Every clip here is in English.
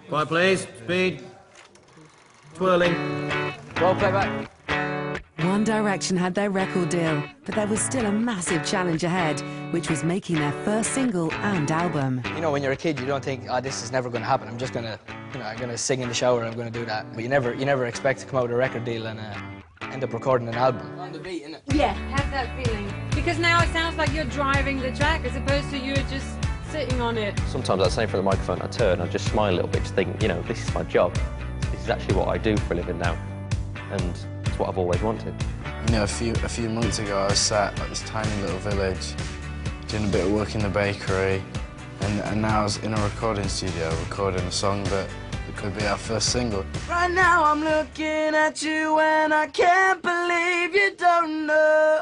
Quiet, please. Speed. Twirling. Roll playback. One Direction had their record deal, but there was still a massive challenge ahead, which was making their first single and album. You know, when you're a kid, you don't think, oh, this is never going to happen. I'm just going to, you know, I'm going to sing in the shower, I'm going to do that. But you never expect to come out with a record deal and end up recording an album. On the beat, innit? Yeah, have that feeling. Because now it sounds like you're driving the track as opposed to you just sitting on it. Sometimes I say from the microphone, I turn, I just smile a little bit, just think, you know, this is my job. This is actually what I do for a living now. And it's what I've always wanted. You know, a few months ago, I was sat at this tiny little village, doing a bit of work in the bakery, and now I was in a recording studio recording a song that could be our first single. Right now I'm looking at you and I can't believe you don't know.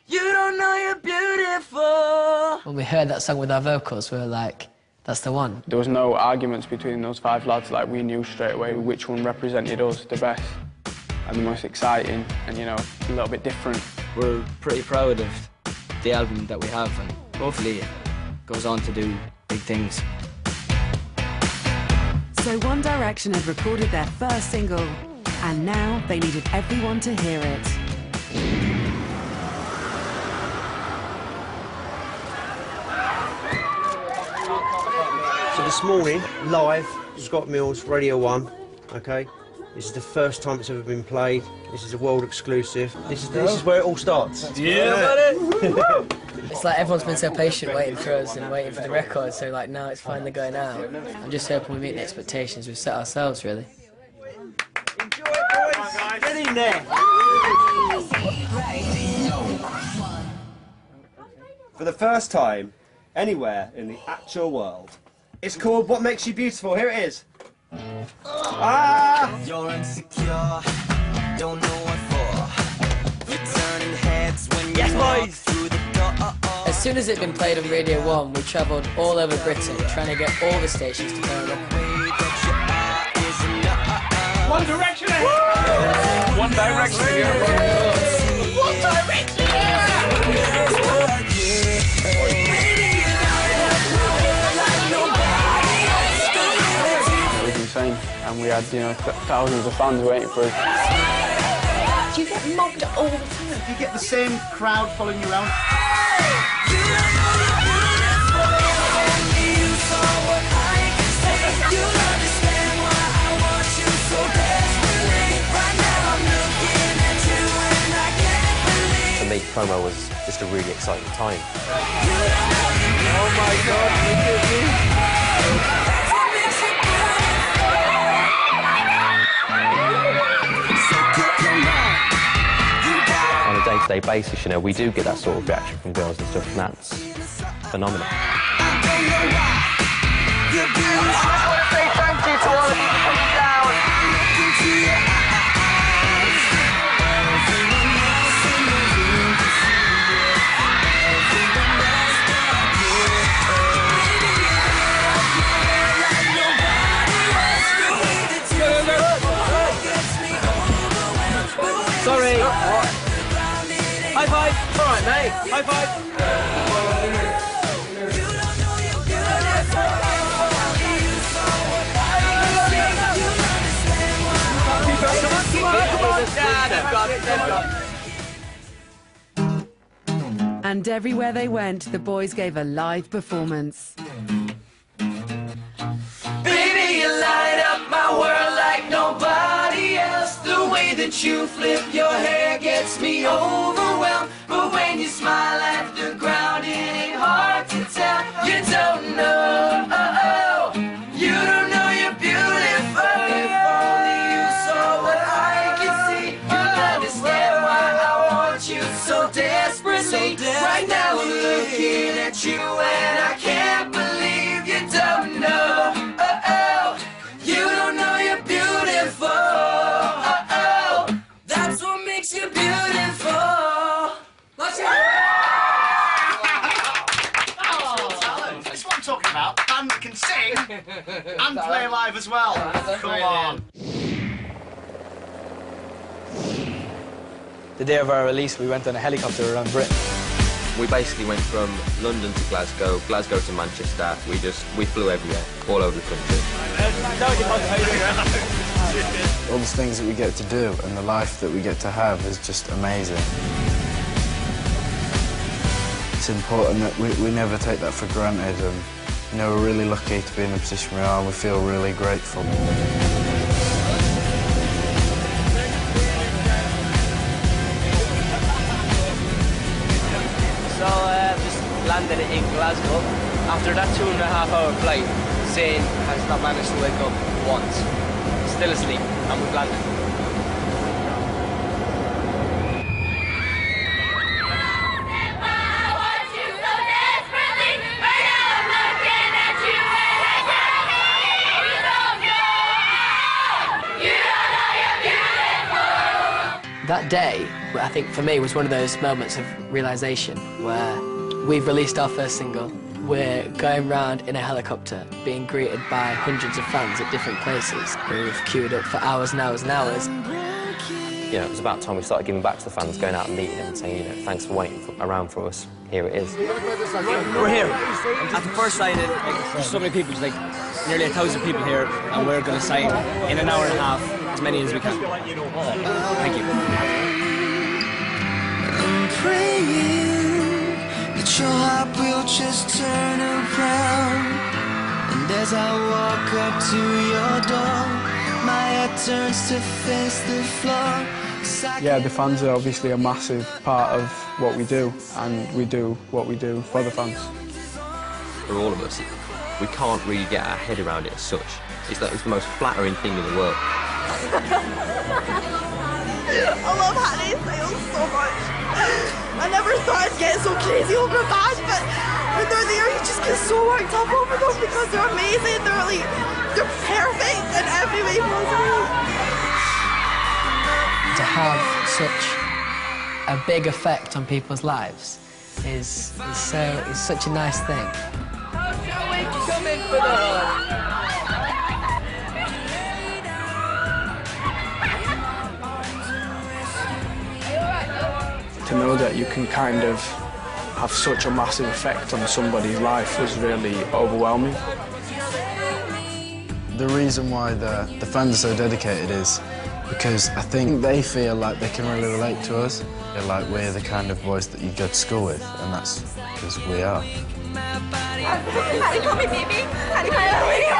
You don't know you're beautiful. When we heard that song with our vocals, we were like, that's the one. There was no arguments between those 5 lads. Like, we knew straight away which one represented us the best and the most exciting and, you know, a little bit different. We're pretty proud of the album that we have, and hopefully it goes on to do big things. So One Direction had recorded their first single, and now they needed everyone to hear it. So this morning, live, Scott Mills, Radio 1, okay? This is the first time it's ever been played. This is a world exclusive. This is where it all starts. Yeah, it's like everyone's been so patient waiting for us and waiting for the record, so like now it's finally going out. I'm just hoping we meet the expectations we've set ourselves, really. Enjoy it, boys! Get in there! For the first time, anywhere in the actual world, it's called What Makes You Beautiful. Here it is. Ah! You're insecure, don't know what for. You're turning heads when you walk through the door. As soon as it'd been played on Radio 1, we travelled all over Britain trying to get all the stations to play it. One Direction ahead! One Direction here! One Direction here! It was insane, and we had, you know, thousands of fans waiting for us. Do you get mobbed all the time? You get the same crowd following you around. For me, promo was just a really exciting time. Oh my God, look at me! On a day-to-day basis, you know, we do get that sort of reaction from girls and stuff, and that's phenomenal. Sorry! High five! All right, mate. High five! And everywhere they went, the boys gave a live performance. Baby, you light up my world like nobody else. The way that you flip your hair gets me overwhelmed. But when you smile at the ground, it ain't hard to tell. You don't know, you don't know you're beautiful. If only you saw what I can see, you'll understand why I want you so desperately. Right now I'm looking at you and I can't believe you don't know. You don't know you're beautiful. That's what makes you beautiful. That's what I'm talking about. And can sing and play live as well. Come on. The day of our release, we went on a helicopter around Britain. We basically went from London to Glasgow, Glasgow to Manchester. We flew everywhere, all over the country. All the things that we get to do and the life that we get to have is just amazing. It's important that we never take that for granted, and you know, we're really lucky to be in the position we are, and we feel really grateful. So just landed in Glasgow. After that 2.5-hour flight, Zane has not managed to wake up once. Still asleep, and we've landed. That day, I think for me, was one of those moments of realisation where we've released our first single, we're going round in a helicopter, being greeted by hundreds of fans at different places who've queued up for hours and hours and hours. You know, it was about time we started giving back to the fans, going out and meeting them and saying, you know, thanks for waiting around for us. Here it is. We're here at the first signing. There's so many people, there's like nearly 1,000 people here, and we're going to sign in an hour and a half as many as we can. Thank you. I'm praying that your heart will just turn around, and as I walk up to your door, my head turns to face the floor. Yeah, the fans are obviously a massive part of what we do, and we do what we do for the fans. For all of us, we can't really get our head around it as such. It's the most flattering thing in the world. I love Hattie Sales so much. I never thought I'd get so crazy over a band, but when they're there, you just get so worked up over them because they're amazing. They're perfect in every way possible. To have such a big effect on people's lives is such a nice thing. To know that you can kind of have such a massive effect on somebody's life was really overwhelming. The reason why the fans are so dedicated is because I think they feel like they can really relate to us. They're like, we're the kind of boys that you go to school with, and that's because we are. Hattie, call me baby. Hattie, call me baby.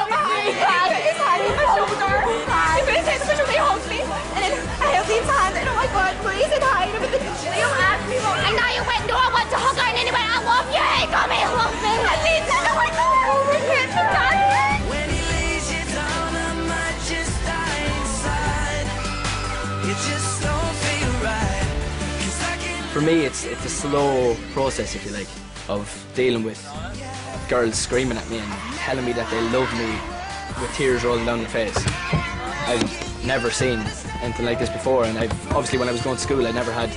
It's Hattie on my shoulder. Hi. If I take the picture, they hold me. And then I have these hands, and oh my God, please, and hide. But they don't ask me. I know you went, no, I want to hug her, and anyway, I love you. Hey, call me, I love me. I need to know my God. We can't die. When he lays you down, I might just die inside. It just don't feel right. For me, it's a slow process, if you like, of dealing with girls screaming at me and telling me that they love me with tears rolling down their face. I've never seen anything like this before, and obviously when I was going to school, I never had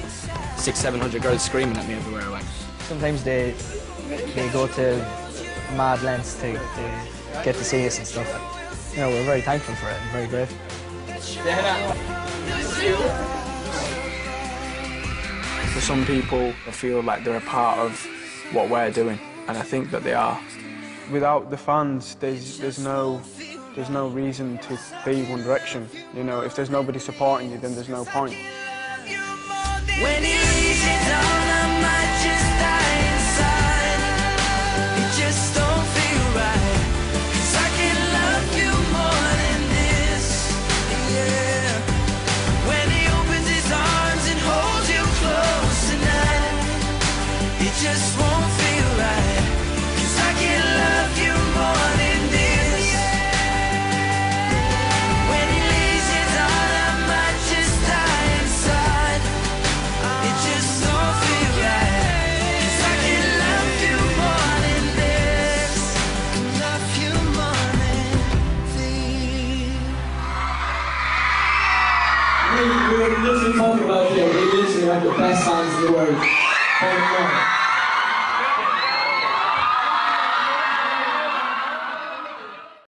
600-700 girls screaming at me everywhere I went. Sometimes they go to mad lengths to get to see us and stuff. You know, we're very thankful for it and very grateful. For some people, I feel like they're a part of what we're doing, and I think that they are. Without the fans, there's no reason to be One Direction. You know, if there's nobody supporting you, then there's no point. When he lays you down, I might just die inside. It just don't feel right, 'cause I can love you more than this, yeah. When he opens his arms and holds you close tonight, it just won't feel right, 'cause I can love you more than this. When he lays you down, I might just die inside. It just don't feel right, 'cause I can love you more than this. Love you more than this. We were literally talking about here. We literally have the best fans in the world.